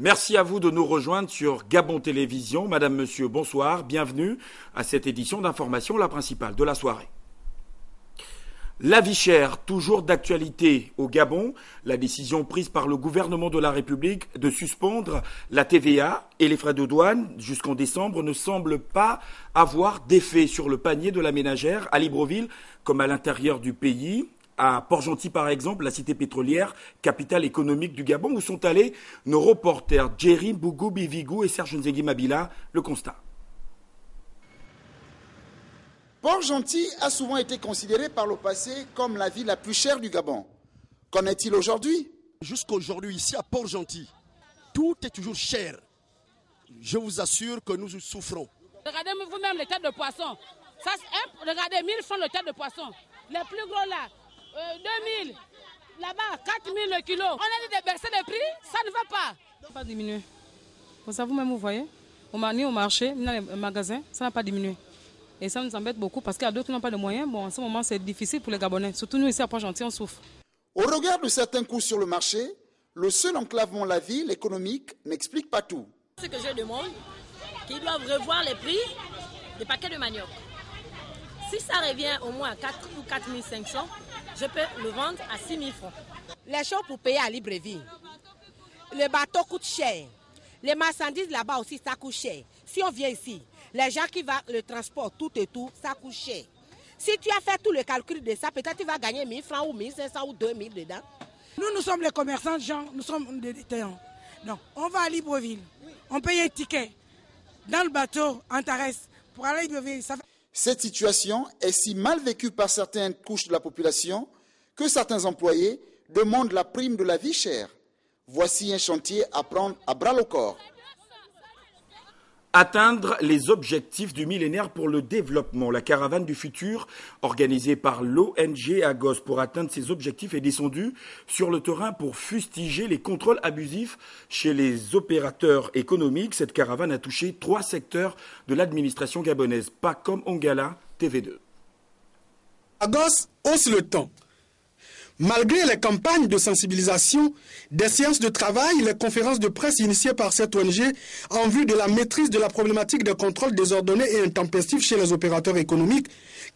Merci à vous de nous rejoindre sur Gabon Télévision. Madame, Monsieur, bonsoir. Bienvenue à cette édition d'information, la principale de la soirée. La vie chère, toujours d'actualité au Gabon. La décision prise par le gouvernement de la République de suspendre la TVA et les frais de douane jusqu'en décembre ne semble pas avoir d'effet sur le panier de la ménagère à Libreville comme à l'intérieur du pays. À Port-Gentil, par exemple, la cité pétrolière, capitale économique du Gabon, où sont allés nos reporters Jerry Bougou Bivigou et Serge Nzegui Mabila. Le constat. Port-Gentil a souvent été considéré par le passé comme la ville la plus chère du Gabon. Qu'en est-il aujourd'hui? Jusqu'à aujourd'hui, ici à Port-Gentil, tout est toujours cher. Je vous assure que nous souffrons. Regardez vous-même les têtes de poisson. Ça, regardez, 1000 francs le tête de poisson. Les plus gros là, 2000. Là-bas, 4000 le kilo. On a dit de baisser les prix, ça ne va pas. Pas diminué. Pour ça, vous-même, vous voyez, ni au marché, ni dans les magasins, ça n'a pas diminué. Et ça nous embête beaucoup parce qu'il y a d'autres qui n'ont pas de moyens. Bon, en ce moment, c'est difficile pour les Gabonais. Surtout nous, ici à Port-Gentil, on souffre. Au regard de certains coûts sur le marché, le seul enclavement de la ville économique n'explique pas tout. Ce que je demande, qu'ils doivent revoir les prix des paquets de manioc. Si ça revient au moins à 4 ou 4 500, je peux le vendre à 6 000 francs. Les choses pour payer à Libreville. Le bateau coûte cher. Les marchandises là-bas aussi, ça coûte cher. Si on vient ici, les gens qui vont le transport, tout et tout, ça coûte cher. Si tu as fait tout le calcul de ça, peut-être tu vas gagner 1000 francs ou 1500 ou 2000 dedans. Nous sommes les commerçants, Jean, nous sommes des détaillants. Donc, on va à Libreville, on paye un ticket dans le bateau, Antares, pour aller à Libreville. Cette situation est si mal vécue par certaines couches de la population que certains employés demandent la prime de la vie chère. Voici un chantier à prendre à bras le corps. Atteindre les objectifs du millénaire pour le développement. La caravane du futur, organisée par l'ONG Agos pour atteindre ces objectifs, est descendue sur le terrain pour fustiger les contrôles abusifs chez les opérateurs économiques. Cette caravane a touché 3 secteurs de l'administration gabonaise, pas comme Ongala, TV2. Agos hausse le ton. Malgré les campagnes de sensibilisation, des séances de travail, les conférences de presse initiées par cette ONG en vue de la maîtrise de la problématique de contrôle désordonné et intempestif chez les opérateurs économiques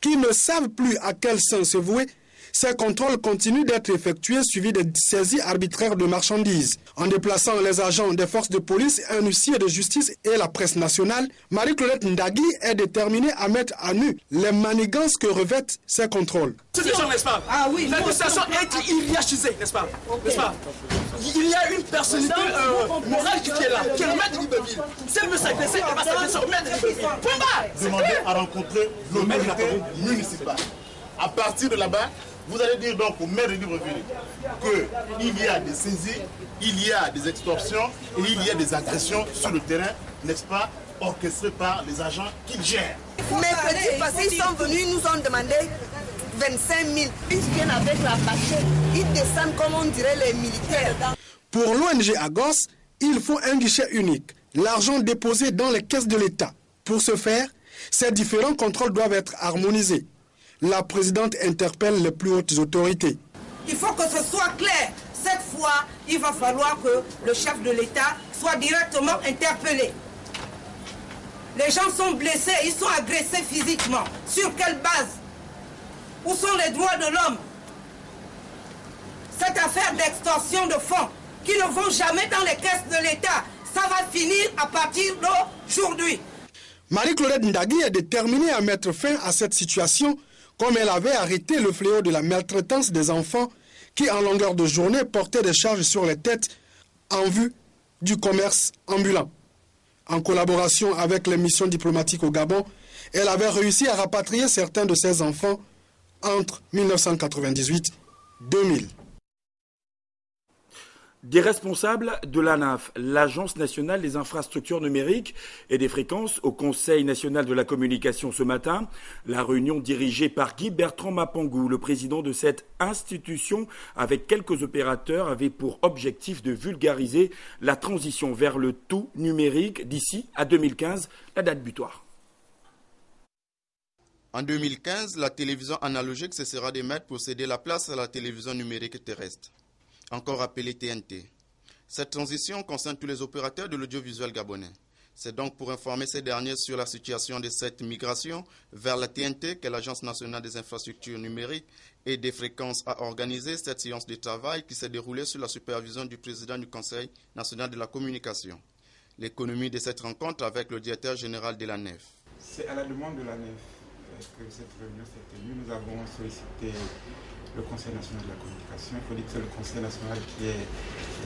qui ne savent plus à quel sens se vouer, ces contrôles continuent d'être effectués suivis de saisies arbitraires de marchandises. En déplaçant les agents des forces de police, un huissier de justice et la presse nationale, Marie-Claudette Ndagui est déterminée à mettre à nu les manigances que revêtent ces contrôles. Situation, n'est-ce pas? Ah oui. L'administration est hiérarchisée, n'est-ce pas? N'est-ce pas? Il y a une personnalité morale qui est là, qui est le maître de Libreville. Si elle veut s'agresser, elle va s'agresser au maître de Libreville. Demandez à rencontrer l'autorité municipale. À partir de là-bas, vous allez dire donc au maire de Libreville qu'il y a des saisies, il y a des extorsions et il y a des agressions sur le terrain, n'est-ce pas, orchestrées par les agents qu'ils gèrent. Mercredi passé, ils sont venus, ils nous ont demandé 25 000. Ils viennent avec la bâchette, ils descendent comme on dirait les militaires. Pour l'ONG Agos, il faut un guichet unique, l'argent déposé dans les caisses de l'État. Pour ce faire, ces différents contrôles doivent être harmonisés. La présidente interpelle les plus hautes autorités. Il faut que ce soit clair. Cette fois, il va falloir que le chef de l'État soit directement interpellé. Les gens sont blessés, ils sont agressés physiquement. Sur quelle base? Où sont les droits de l'homme? Cette affaire d'extorsion de fonds qui ne vont jamais dans les caisses de l'État, ça va finir à partir d'aujourd'hui. Marie-Claudette Ndagui est déterminée à mettre fin à cette situation comme elle avait arrêté le fléau de la maltraitance des enfants qui, en longueur de journée, portaient des charges sur les têtes en vue du commerce ambulant. En collaboration avec les missions diplomatiques au Gabon, elle avait réussi à rapatrier certains de ses enfants entre 1998 et 2000. Des responsables de l'ANAF, l'Agence nationale des infrastructures numériques et des fréquences, au Conseil national de la communication ce matin. La réunion dirigée par Guy Bertrand Mapangou, le président de cette institution, avec quelques opérateurs, avait pour objectif de vulgariser la transition vers le tout numérique d'ici à 2015, la date butoir. En 2015, la télévision analogique cessera d'émettre pour céder la place à la télévision numérique terrestre, encore appelée TNT. Cette transition concerne tous les opérateurs de l'audiovisuel gabonais. C'est donc pour informer ces derniers sur la situation de cette migration vers la TNT que l'Agence nationale des infrastructures numériques et des fréquences a organisé cette séance de travail qui s'est déroulée sous la supervision du président du Conseil national de la communication. L'économie de cette rencontre avec le directeur général de la NEF. C'est à la demande de la NEF que cette réunion s'est tenue. Nous avons sollicité le Conseil national de la communication. Il faut dire que c'est le Conseil national qui est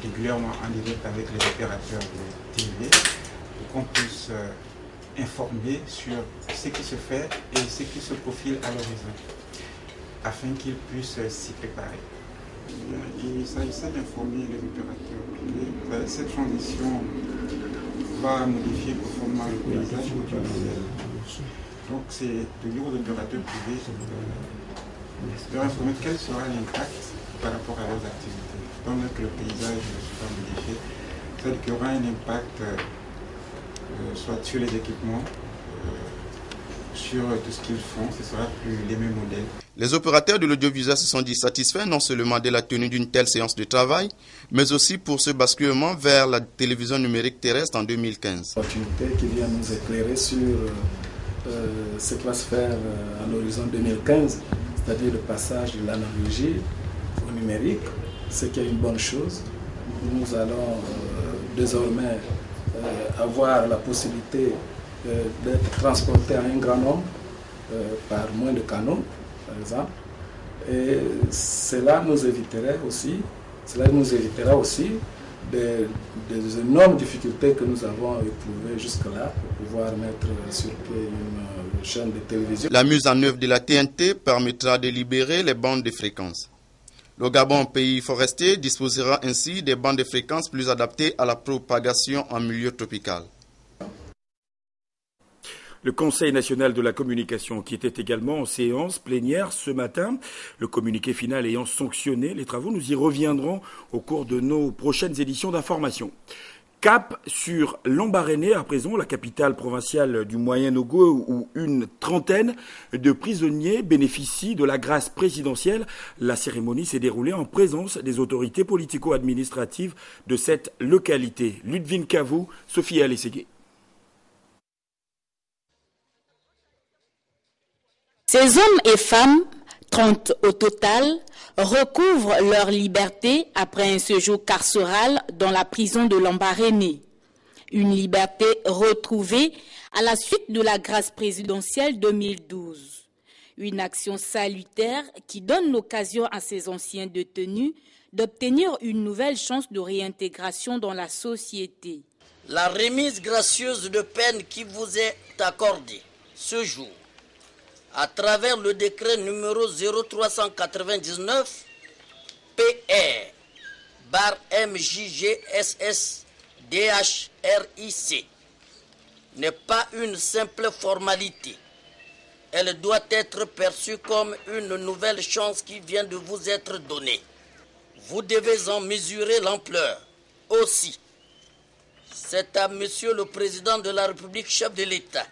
régulièrement en direct avec les opérateurs de TV pour qu'on puisse informer sur ce qui se fait et ce qui se profile à l'horizon afin qu'ils puissent s'y préparer. Il s'agissait d'informer les opérateurs privés. Cette transition va modifier profondément le paysage audiovisuel. Donc c'est de dire aux opérateurs privés de leur informer quel sera l'impact par rapport à leurs activités. Tant que le paysage sera modifié, c'est-à-dire qu'il y aura un impact soit sur les équipements, sur tout ce qu'ils font, ce ne sera plus les mêmes modèles. Les opérateurs de l'audiovisuel se sont dit satisfaits non seulement de la tenue d'une telle séance de travail, mais aussi pour ce basculement vers la télévision numérique terrestre en 2015. Opportunité qui vient nous éclairer sur ce qui va se faire à l'horizon 2015, c'est-à-dire le passage de l'analogie au numérique, ce qui est une bonne chose. Nous allons désormais avoir la possibilité d'être transportés à un grand nombre par moins de canaux, par exemple. Et cela nous évitera aussi des énormes difficultés que nous avons éprouvées jusque-là pour pouvoir mettre sur pied une chaîne de télévision. La mise en œuvre de la TNT permettra de libérer les bandes de fréquences. Le Gabon, pays forestier, disposera ainsi des bandes de fréquences plus adaptées à la propagation en milieu tropical. Le Conseil national de la communication qui était également en séance plénière ce matin, le communiqué final ayant sanctionné les travaux, nous y reviendrons au cours de nos prochaines éditions d'information. Cap sur Lambaréné, à présent, la capitale provinciale du Moyen-Ogo, où une trentaine de prisonniers bénéficient de la grâce présidentielle. La cérémonie s'est déroulée en présence des autorités politico-administratives de cette localité. Ludvin Kavou, Sophie Alességué. Ces hommes et femmes, 30 au total, recouvrent leur liberté après un séjour carcéral dans la prison de Lambaréné. Une liberté retrouvée à la suite de la grâce présidentielle 2012. Une action salutaire qui donne l'occasion à ces anciens détenus d'obtenir une nouvelle chance de réintégration dans la société. La remise gracieuse de peine qui vous est accordée ce jour, à travers le décret numéro 0399 PR/MJGSS-DHRIC, n'est pas une simple formalité. Elle doit être perçue comme une nouvelle chance qui vient de vous être donnée. Vous devez en mesurer l'ampleur. Aussi, c'est à Monsieur le Président de la République, chef de l'État,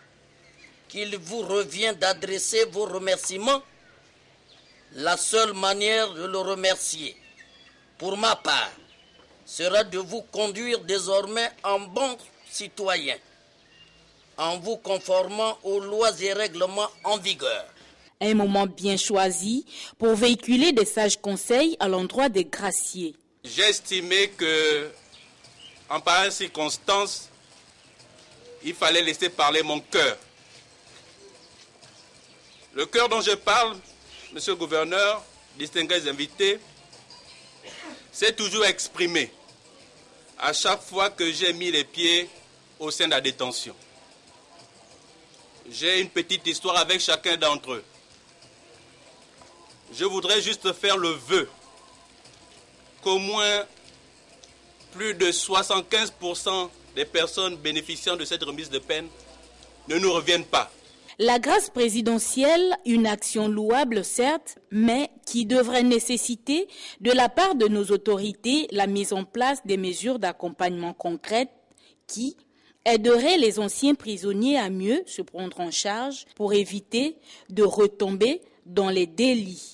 qu'il vous revient d'adresser vos remerciements. La seule manière de le remercier, pour ma part, sera de vous conduire désormais en bon citoyen, en vous conformant aux lois et règlements en vigueur. Un moment bien choisi pour véhiculer des sages conseils à l'endroit des graciés. J'ai estimé que, en pareille circonstance, il fallait laisser parler mon cœur. Le cœur dont je parle, monsieur le gouverneur, distingués invités, s'est toujours exprimé à chaque fois que j'ai mis les pieds au sein de la détention. J'ai une petite histoire avec chacun d'entre eux. Je voudrais juste faire le vœu qu'au moins plus de 75% des personnes bénéficiant de cette remise de peine ne nous reviennent pas. La grâce présidentielle, une action louable certes, mais qui devrait nécessiter de la part de nos autorités la mise en place des mesures d'accompagnement concrètes qui aideraient les anciens prisonniers à mieux se prendre en charge pour éviter de retomber dans les délits.